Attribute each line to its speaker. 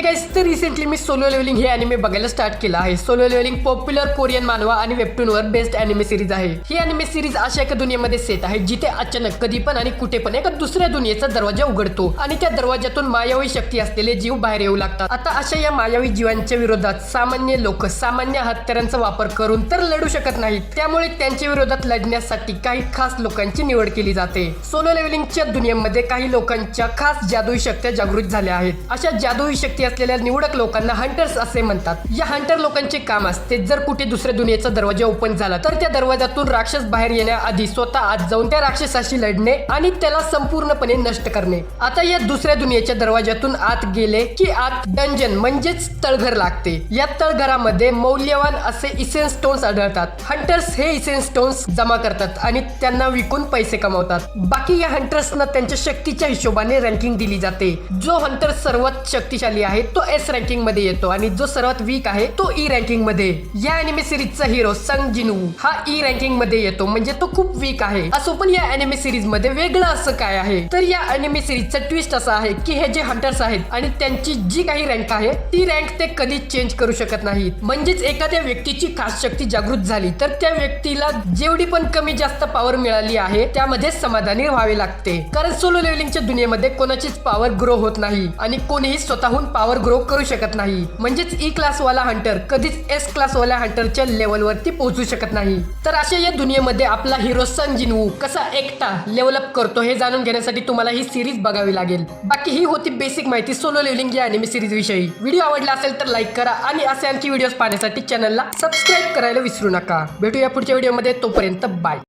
Speaker 1: Guys, तर recently मी solo levelling हे anime बघायला स्टार्ट केलं आहे. सोलो लेवलिंग पॉप्युलर कोरियन मानवा आणि वेबटूनवर बेस्ड अॅनिमे सिरीज आहे. ही अॅनिमे सिरीज अशा एका दुनियेमध्ये सेट आहे जिथे अचानक कधी पण आणि कुठे पण एका दुसऱ्या दुनियेचा दरवाजा उघडतो आणि त्या दरवाजातून मायावी शक्ती असलेले जीव बाहेर येऊ लागतात. आता अशा या मायावी जीवांच्या विरोधात सामान्य लोक सामान्य हत्यारांचा वापर करून तर लढू शकत नाहीत. त्यामुळे त्यांच्या विरोधात लढण्यासाठी काही खास लोकांची निवड केली जाते. सोलो लेवलिंगच्या दुनियेमध्ये काही लोकांच्या खास जादुई शक्त्या जागृत झाल्या आहेत. अशा जादुई शक्ती असलेल्या निवडक लोकांना हंटर्स असे म्हणतात. या हंटर लोकांचे काम असते जर कुठे दुसऱ्या दुनियेचा दरवाजा ओपन झाला तर त्या दरवाजातून राक्षस बाहेर येण्याआधी स्वतः आत जाऊन त्या राक्षसाशी लढणे आणि त्याला संपूर्णपणे नष्ट करणे. आता या दुसऱ्या दुनियेच्या दरवाजातून आत गेले की आत डंजन म्हणजेच तळघर लागते. या तळघरामध्ये मौल्यवान असे इसेन्स स्टोन्स आढळतात. हंटर्स हे इसेन्स स्टोन्स जमा करतात आणि त्यांना विकून पैसे कमावतात. बाकी या हंटर्सना त्यांच्या शक्तीच्या हिशोबाने रँकिंग दिली जाते. जो हंटर सर्वात शक्तिशाली आहे तो एस रँकिंग मध्ये येतो आणि जो सर्वात वीक आहे तो ई रँकिंग मध्ये. या अॅनिमे सिरीजचा हिरो संग जिनवू हा ई रँकिंग मध्ये येतो, म्हणजे तो खूप वीक आहे. असो पण या अॅनिमे सिरीज मध्ये वेगळं असं काय आहे तर या अॅनिमे सिरीजचा ट्विस्ट असा आहे की हे जे हंटर्स आहेत आणि त्यांची जी काही रँक आहे ती रँक ते कधीच चेंज करू शकत नाहीत. म्हणजेच एखाद्या व्यक्तीची खास शक्ती जागृत झाली तर त्या व्यक्तीला जेवढी पण कमी जास्त पॉवर मिळाली आहे त्यामध्ये समाधानी व्हावे लागते. कारण सोलो लेवलिंगच्या दुनियेमध्ये कोणाचीच पॉवर ग्रो होत नाही आणि कोणीही स्वतःहून पॉवर ग्रो करू शकत नाही. म्हणजेच ई क्लास वाला हंटर कधीच एस क्लास वाला हंटरच्या लेवल वरती पोहोचू शकत नाही. तर अशा या दुनियेमध्ये आपला हिरो संग जिनवू कसा एकटा लेवल अप करतो हे जाणून घेण्यासाठी तुम्हाला ही सिरीज बघावी लागेल. बाकी ही होती बेसिक माहिती सोलो लेवलिंग या अॅनिमे सिरीज विषयी. व्हिडिओ आवडला असेल तर लाईक करा आणि असे आणखी व्हिडिओज पाहण्यासाठी चॅनलला सबस्क्राईब करायला विसरू नका. भेटूया पुढच्या व्हिडिओमध्ये, तोपर्यंत बाय.